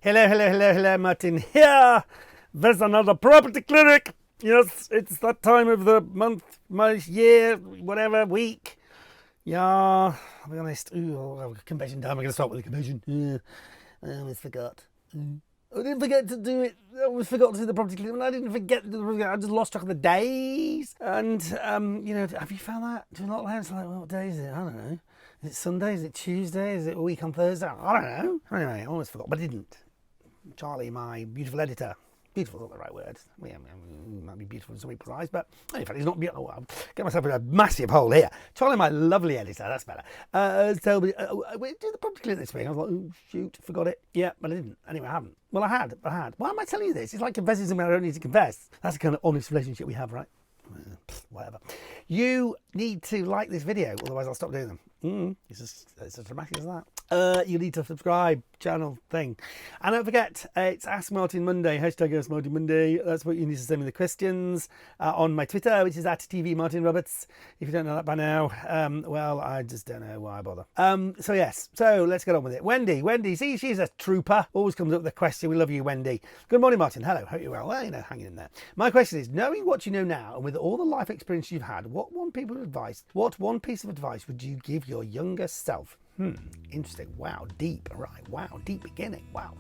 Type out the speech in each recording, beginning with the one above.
Hello, Martin here. There's another property clinic. Yes, it's that time of the month, year, whatever, week. Yeah, I'll be honest. Confession time. I'm going to start with a confession. I almost forgot. I didn't forget to do it. I almost forgot to do the property clinic. I didn't forget. I just lost track of the days. And, have you found that? Do you not like it's like, well, what day is it? I don't know. Is it Sunday? Is it Tuesday? Is it a week on Thursday? I don't know. Anyway, I almost forgot, but I didn't. Charlie, my beautiful editor. Beautiful is not the right word. Well, it might be beautiful in some people's eyes, but in fact, it's not beautiful. Oh, I'll get myself in a massive hole here. Charlie, my lovely editor. That's better. We did the property clinic this week. I was like, oh, shoot, forgot it. Yeah, but I didn't. Anyway, I haven't. Well, I had. Why am I telling you this? It's like confessing something I don't need to confess. That's the kind of honest relationship we have, right? Whatever. You need to like this video, otherwise I'll stop doing them. It's as dramatic as that. You need to subscribe, channel thing. And don't forget, it's Ask Martin Monday, hashtag Ask Martin Monday. That's what you need to send me the questions on my Twitter, which is at TV Martin Roberts. If you don't know that by now, well, I just don't know why I bother. So yes, so let's get on with it. Wendy, see, she's a trooper. Always comes up with a question. We love you, Wendy. Good morning, Martin. Hello, hope you're well. Well, hanging in there. My question is, knowing what you know now, and with all the life experience you've had, what one piece of advice would you give your younger self? Interesting. Wow, deep. Right. Wow, deep beginning. Wow.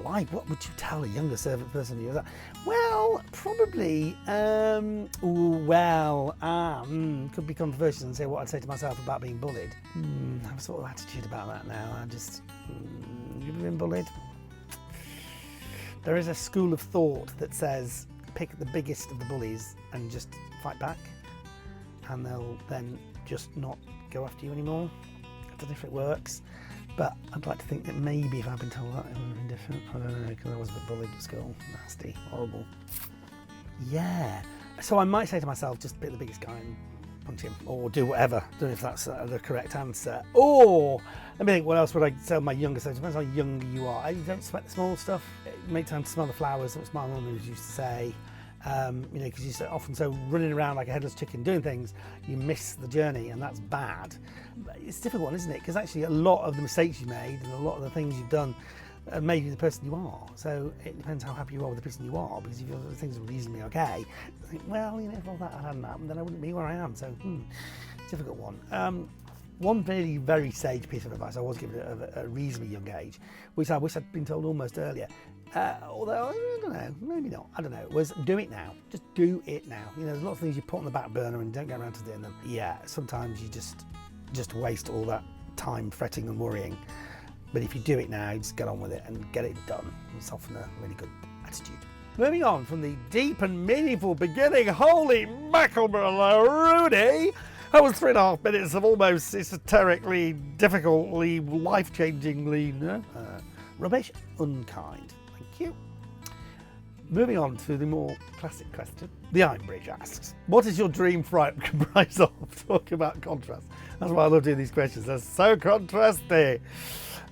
Like, what would you tell a younger person you was that? Well, probably. Could be controversial and say what I'd say to myself about being bullied. I have a sort of attitude about that now. You've been bullied. There is a school of thought that says pick the biggest of the bullies and just fight back, and they'll then just not go after you anymore. I don't know if it works, but I'd like to think that maybe if I'd been told that it would have been different. I don't know, because I was a bit bullied at school. Nasty, horrible. Yeah. So I might say to myself, just pick the biggest guy and punch him, or do whatever. I don't know if that's the correct answer. Or, let me think, what else would I tell my younger self? It depends how young you are. You don't sweat the small stuff. Make time to smell the flowers. That's what my mum used to say. Because you're so often so running around like a headless chicken doing things, you miss the journey, and that's bad. But it's a difficult one, isn't it? Because actually a lot of the mistakes you made and a lot of the things you've done have made you the person you are. So it depends how happy you are with the person you are, because if the things are reasonably okay, you think, well, if all that hadn't happened, then I wouldn't be where I am. So, difficult one. One really very sage piece of advice I was given at a reasonably young age, which I wish I'd been told almost earlier, although I don't know, maybe not, I don't know, was do it now. Just do it now. There's lots of things you put on the back burner and don't get around to doing them. Yeah, sometimes you just waste all that time fretting and worrying. But if you do it now, just get on with it and get it done. It's often a really good attitude. Moving on from the deep and meaningful beginning, holy macaroni, that was 3.5 minutes of almost esoterically, difficultly, life-changingly rubbish, unkind. Thank you. Moving on to the more classic question. The Ironbridge asks, what is your dream fright comprise of? Talk about contrast. That's why I love doing these questions. They're so contrasty.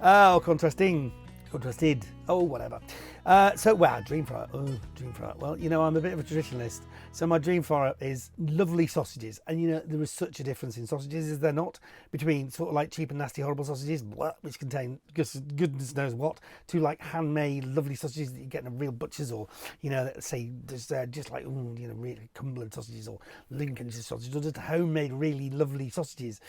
Oh, contrasting. Contrasted. Oh, whatever. Dream fright. Oh, dream fright. Well, I'm a bit of a traditionalist. So my dream fright is lovely sausages. And, there is such a difference in sausages, is there not? Between sort of like cheap and nasty, horrible sausages, which contain goodness knows what, to like handmade, lovely sausages that you get in a real butcher's, or, say, just like, really Cumberland sausages or Lincolnshire sausages, or just homemade, really lovely sausages.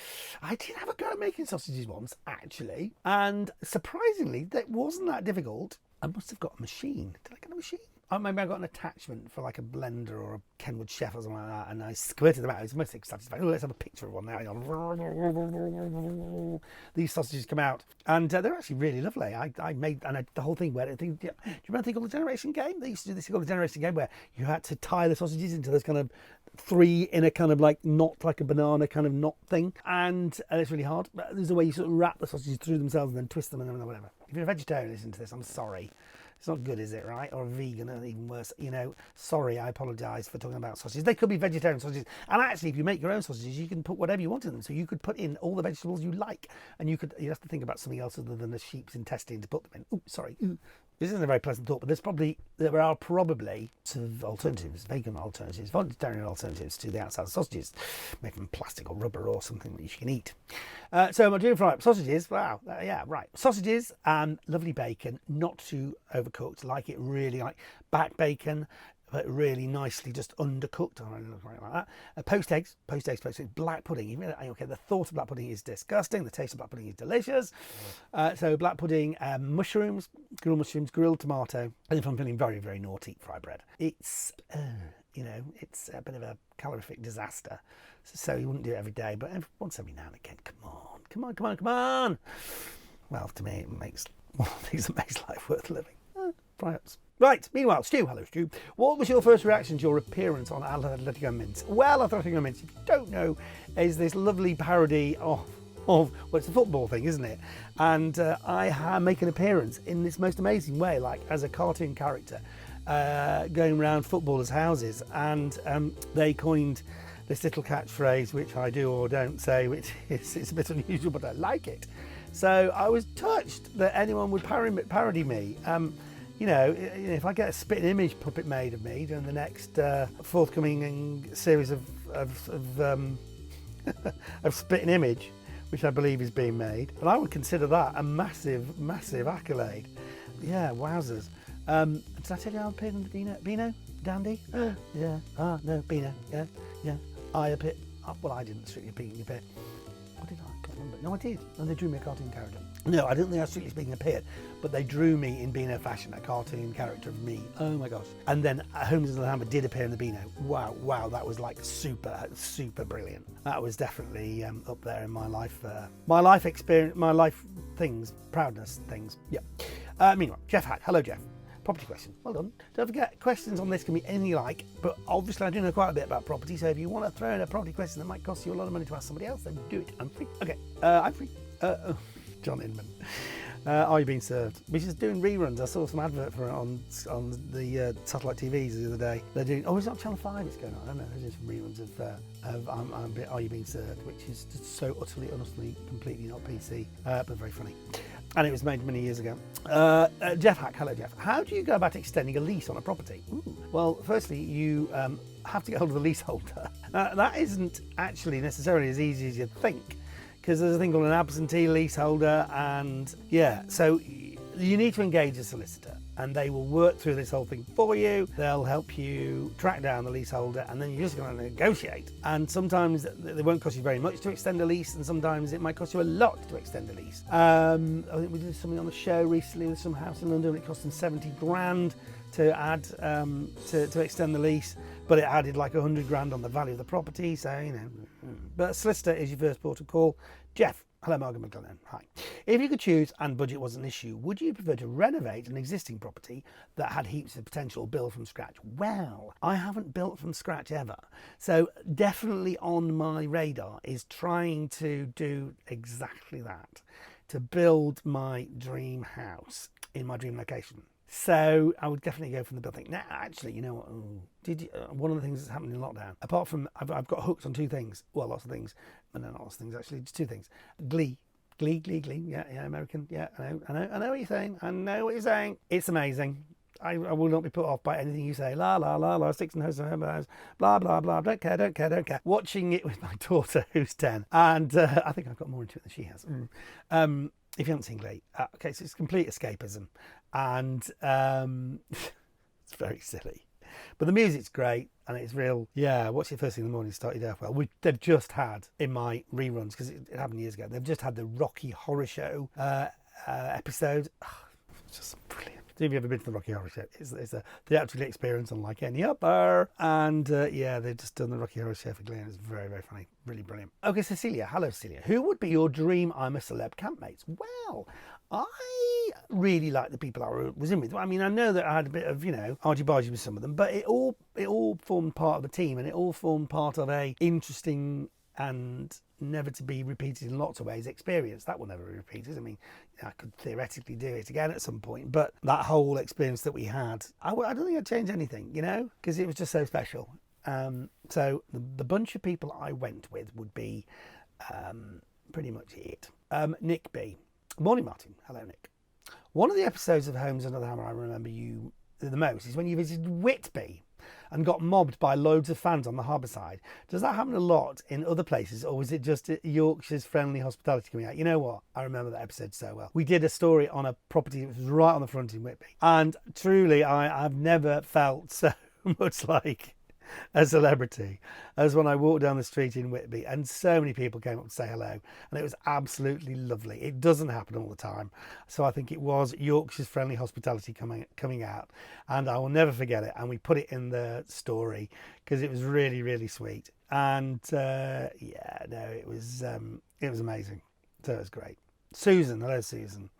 I did have a go at making sausages once, actually. And surprisingly, that wasn't that difficult. I must have got a machine. Did I get a machine? Oh, maybe I got an attachment for like a blender or a Kenwood Chef or something like that, and I squirted them out. It's most satisfying. Oh, let's have a picture of one now. These sausages come out, and they're actually really lovely. I made the whole thing where do you remember a thing called the Generation Game? They used to do this thing called the Generation Game where you had to tie the sausages into those kind of 3 in a kind of like knot, like a banana kind of knot thing, and it's really hard. But there's a way you sort of wrap the sausages through themselves and then twist them and whatever. If you're a vegetarian listening to this, I'm sorry. It's not good, is it, right? Or a vegan, or even worse. Sorry, I apologise for talking about sausages. They could be vegetarian sausages. And actually, if you make your own sausages, you can put whatever you want in them. So you could put in all the vegetables you like. And you have to think about something else other than a sheep's intestine to put them in. Ooh, sorry. Ooh, This isn't a very pleasant thought, but there are probably sort of alternatives, vegan alternatives, vegetarian alternatives to the outside sausages, made from plastic or rubber or something that you can eat. So my dream fry sausages. Wow, yeah, right. Sausages and lovely bacon, not too overcooked. Like it really like back bacon, but really nicely just undercooked. I don't look right like that. Poached eggs, black pudding. Even okay, the thought of black pudding is disgusting. The taste of black pudding is delicious. So black pudding, mushrooms, grilled tomato, and if I'm feeling very, very naughty, fry bread. It's it's a bit of a calorific disaster. So you wouldn't do it every day, but once every now and again. Come on. Well, to me, it makes one of the things that makes life worth living. Fry-ups. Right, meanwhile, Stu, hello Stu. What was your first reaction to your appearance on Atletico Mints? Well, Atletico Mints, if you don't know, is this lovely parody of well, it's a football thing, isn't it? And I make an appearance in this most amazing way, like as a cartoon character, going around footballers' houses, and they coined this little catchphrase, which I do or don't say, which is it's a bit unusual, but I like it. So I was touched that anyone would parody me. If I get a spitting image puppet made of me during the next forthcoming series of of spitting image, which I believe is being made, and I would consider that a massive, massive accolade. Yeah, wowzers. Did I tell you I appeared in the Beano? Dandy? Yeah. No, Beano. Yeah. I appeared. Well, I didn't strictly speaking appear. What did I? I can't remember. No, I did. And they drew me a cartoon character. No, I don't think I strictly speaking appeared, but they drew me in Beano fashion, a cartoon character of me. Oh my gosh. And then Holmes and the Hammer did appear in the Beano. Wow, that was like super, super brilliant. That was definitely up there in my life experience, my life things, proudness things. Yeah. Meanwhile, Jeff Hack. Hello, Jeff. Property question. Well done. Don't forget, questions on this can be anything you like, but obviously I do know quite a bit about property, so if you want to throw in a property question that might cost you a lot of money to ask somebody else, then do it. I'm free. Okay, I'm free. John Inman. Are you being served? Which is doing reruns. I saw some advert for it on the satellite TVs the other day. They're doing. Oh, it's not Channel 5. It's going on. I don't know. There's some reruns of Are You Being Served, which is just so utterly, honestly, completely not PC, but very funny. And it was made many years ago. Jeff Hack, hello Jeff. How do you go about extending a lease on a property? Ooh. Well, firstly, you have to get hold of the leaseholder. That isn't actually necessarily as easy as you'd think, because there's a thing called an absentee leaseholder, and so you need to engage a solicitor, and they will work through this whole thing for you. They'll help you track down the leaseholder, and then you're just going to negotiate. And sometimes they won't cost you very much to extend a lease, and sometimes it might cost you a lot to extend a lease. I think we did something on the show recently with some house in London. It cost them 70 grand to add to extend the lease, but it added like 100 grand on the value of the property. So but solicitor is your first port of call. Jeff. Hello, Margaret McLennan. Hi. If you could choose and budget was an issue, would you prefer to renovate an existing property that had heaps of potential or build from scratch? Well, I haven't built from scratch ever. So definitely on my radar is trying to do exactly that, to build my dream house in my dream location. So I would definitely go from the building. Now, actually, you know what? One of the things that's happened in lockdown, apart from I've got hooked on two things. Well, lots of things, but no, not lots of things actually. Just two things. Glee. Yeah, American. Yeah, I know what you're saying. I know what you're saying. It's amazing. I will not be put off by anything you say. La la la la. Sticks and hoes and hoes. Blah blah blah. Don't care. Watching it with my daughter, who's 10, and I think I've got more into it than she has. If you haven't seen Glee, okay, so it's complete escapism, and it's very silly, but the music's great and it's real. Yeah, what's your first thing in the morning to start your day off well? They've just had in my reruns, because it happened years ago. They've just had the Rocky Horror Show episode. It's just brilliant. Have you ever been to the Rocky Horror Show? It's a theatrical experience unlike any other. And they've just done the Rocky Horror Show for Glee, and it's very, very funny. Really brilliant. Okay, Cecilia. Hello, Cecilia. Who would be your dream I'm a Celeb campmates? Well, I really like the people I was in with. I mean, I know that I had a bit of, argy-bargy with some of them, but it all formed part of the team, and it all formed part of a interesting and never to be repeated in lots of ways experience. That will never be repeated. I mean, I could theoretically do it again at some point, but that whole experience that we had, I don't think I'd change anything, because it was just so special. So the bunch of people I went with would be pretty much it. Nick B. Morning, Martin. Hello, Nick. One of the episodes of Homes Under the Hammer I remember you the most is when you visited Whitby and got mobbed by loads of fans on the harbour side. Does that happen a lot in other places, or was it just Yorkshire's friendly hospitality coming out? You know what? I remember that episode so well. We did a story on a property that was right on the front in Whitby, and truly I've never felt so much like a celebrity as when I walked down the street in Whitby and so many people came up to say hello, and it was absolutely lovely. It doesn't happen all the time, so I think it was Yorkshire's friendly hospitality coming out, and I will never forget it. And we put it in the story because it was really, really sweet. And it was amazing. So it was great. Susan, hello Susan.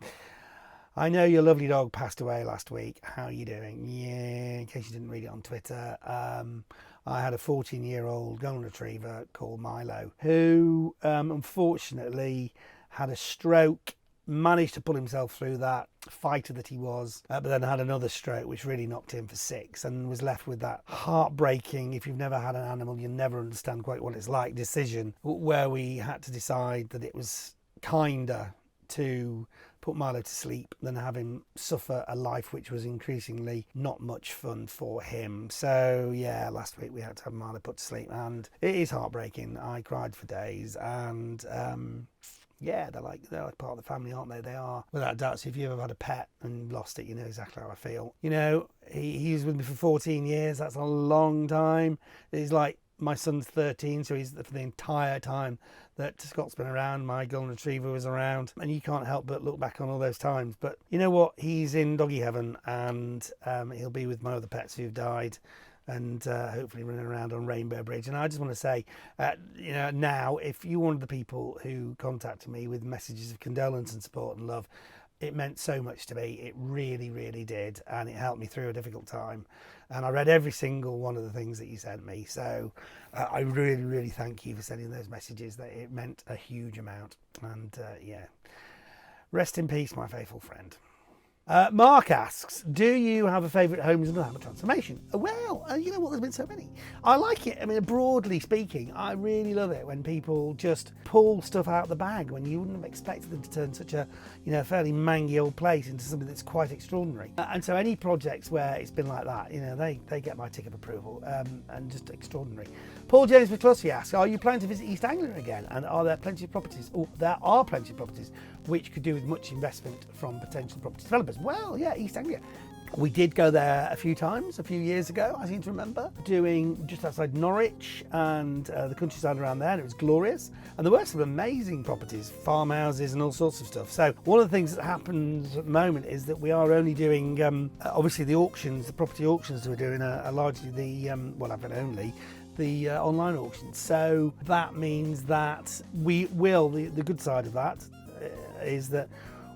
I know your lovely dog passed away last week. How are you doing? Yeah, in case you didn't read it on Twitter, I had a 14-year-old golden retriever called Milo who unfortunately had a stroke, managed to pull himself through that, fighter that he was, but then had another stroke which really knocked him for 6, and was left with that heartbreaking, if you've never had an animal you'll never understand quite what it's like, decision where we had to decide that it was kinder to put Milo to sleep than have him suffer a life which was increasingly not much fun for him. So yeah, last week we had to have Milo put to sleep, and it is heartbreaking. I cried for days, and they're like part of the family, aren't they? They are, without a doubt. So if you've ever had a pet and lost it, you know exactly how I feel. You know, he was with me for 14 years. That's a long time. He's like, my son's 13, so he's for the entire time that Scott's been around, my golden retriever was around, and you can't help but look back on all those times. But you know what? He's in doggy heaven, and he'll be with my other pets who've died, and hopefully running around on Rainbow Bridge. And I just want to say, now, if you're one of the people who contacted me with messages of condolence and support and love, it meant so much to me. It really, really did, and it helped me through a difficult time. And I read every single one of the things that you sent me. So I really, really thank you for sending those messages. That it meant a huge amount. And rest in peace, my faithful friend. Mark asks, do you have a favourite Homes Under the Hammer transformation? Well, you know what, there's been so many. I like it. I mean, broadly speaking, I really love it when people just pull stuff out of the bag when you wouldn't have expected them to turn such a, fairly mangy old place into something that's quite extraordinary. And so any projects where it's been like that, they get my tick of approval, and just extraordinary. Paul James McCluskey asks, are you planning to visit East Anglia again? And are there plenty of properties, or there are plenty of properties, which could do with much investment from potential property developers? Well, yeah, East Anglia. We did go there a few times, a few years ago, I seem to remember, doing just outside Norwich and the countryside around there, and it was glorious. And there were some amazing properties, farmhouses and all sorts of stuff. So one of the things that happens at the moment is that we are only doing, obviously the auctions, the property auctions that we're doing are largely the, the online auctions. So that means that we will, the good side of that is that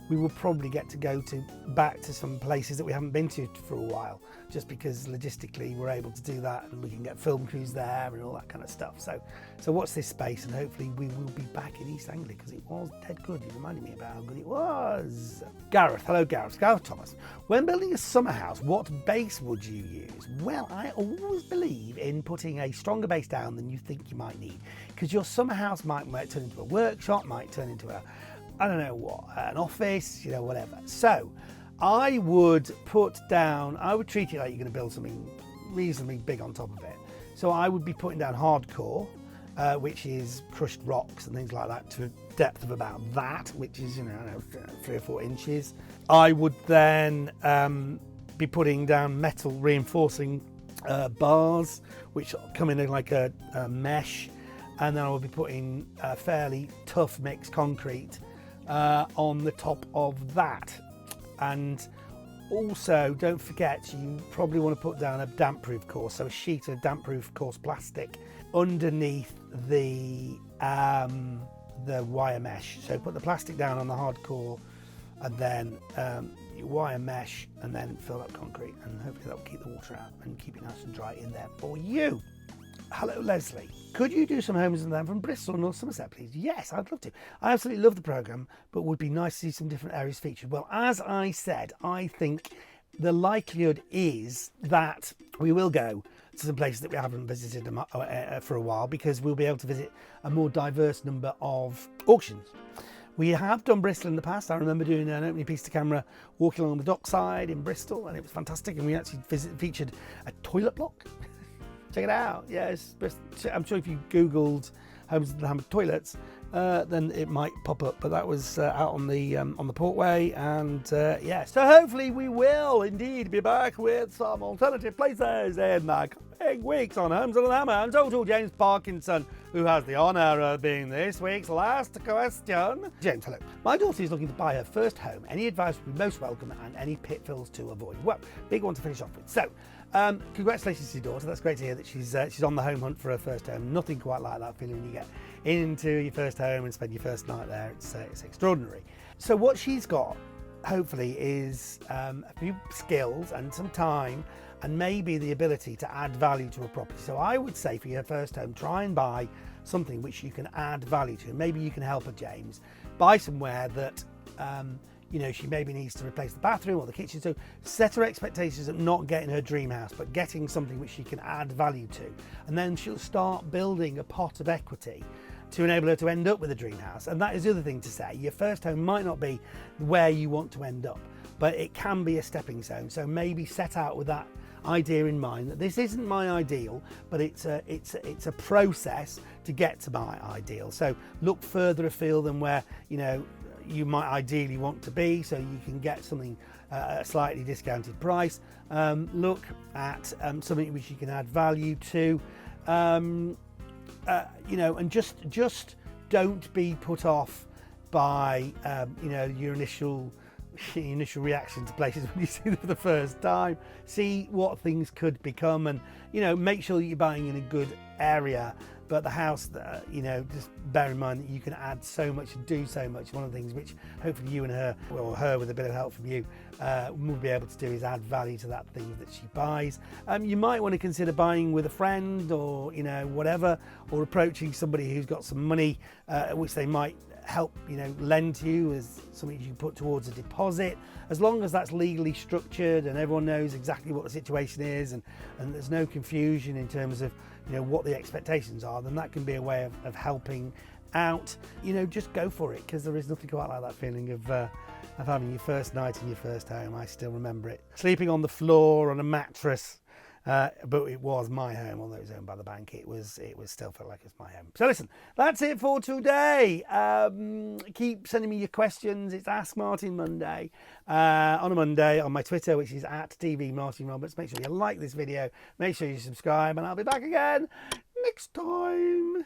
we will probably get to go back to some places that we haven't been to for a while, just because logistically we're able to do that, and we can get film crews there and all that kind of stuff. So watch this space, and hopefully we will be back in East Anglia, because it was dead good. You reminded me about how good it was. Gareth, hello Gareth. Gareth Thomas. When building a summer house, what base would you use? Well, I always believe in putting a stronger base down than you think you might need, because your summer house might turn into a workshop, might turn into an office, whatever. So I would treat it like you're going to build something reasonably big on top of it. So I would be putting down hardcore, which is crushed rocks and things like that, to a depth of about that, which is, 3 or 4 inches. I would then be putting down metal reinforcing bars, which come in like a mesh. And then I would be putting fairly tough mixed concrete on the top of that. And also, don't forget, you probably want to put down a damp-proof course, so a sheet of damp-proof course plastic underneath the wire mesh. So put the plastic down on the hardcore, and then you wire mesh, and then fill up concrete, and hopefully that will keep the water out and keep it nice and dry in there for you. Hello Leslie, could you do some Homes and Them from Bristol or North Somerset, please? Yes, I'd love to. I absolutely love the programme, but would be nice to see some different areas featured. Well, as I said, I think the likelihood is that we will go to some places that we haven't visited for a while, because we'll be able to visit a more diverse number of auctions. We have done Bristol in the past. I remember doing an opening piece to camera walking along the dockside in Bristol, and it was fantastic. And we actually featured a toilet block. Check it out. Yes, I'm sure if you Googled homes that have toilets, then it might pop up. But that was out on the Portway, and yeah. So hopefully we will indeed be back with some alternative places in the coming weeks on Homes on the Hammer. And so to James Parkinson, who has the honour of being this week's last question. James, hello. My daughter is looking to buy her first home. Any advice would be most welcome, and any pitfalls to avoid? Well, big one to finish off with. So, congratulations to your daughter. That's great to hear that she's on the home hunt for her first home. Nothing quite like that feeling when you get into your first home and spend your first night there. It's extraordinary. So what she's got, hopefully, is a few skills and some time, and maybe the ability to add value to a property. So I would say for your first home, try and buy something which you can add value to. Maybe you can help her, James. Buy somewhere that she maybe needs to replace the bathroom or the kitchen. So set her expectations of not getting her dream house, but getting something which she can add value to. And then she'll start building a pot of equity to enable her to end up with a dream house. And that is the other thing to say. Your first home might not be where you want to end up, but it can be a stepping stone. So maybe set out with that idea in mind, that this isn't my ideal, but it's a process to get to my ideal. So look further afield than where you might ideally want to be, so you can get something at a slightly discounted price. Look at something which you can add value to, and just don't be put off by your initial reaction to places when you see them for the first time. See what things could become, and make sure that you're buying in a good area. But the house, just bear in mind that you can add so much and do so much. One of the things which hopefully you and her, or her with a bit of help from you, will be able to do is add value to that thing that she buys. You might want to consider buying with a friend, or whatever, or approaching somebody who's got some money, which they might help lend to you as something you can put towards a deposit, as long as that's legally structured and everyone knows exactly what the situation is, and there's no confusion in terms of what the expectations are. Then that can be a way of helping out. Just go for it, because there is nothing quite like that feeling of having your first night in your first home. I still remember it, sleeping on the floor on a mattress. But it was my home, although it was owned by the bank. It was still felt like it was my home. So listen, that's it for today. Keep sending me your questions. It's Ask Martin Monday on a Monday on my Twitter, which is @TVMartinRoberts. Make sure you like this video, make sure you subscribe, and I'll be back again next time.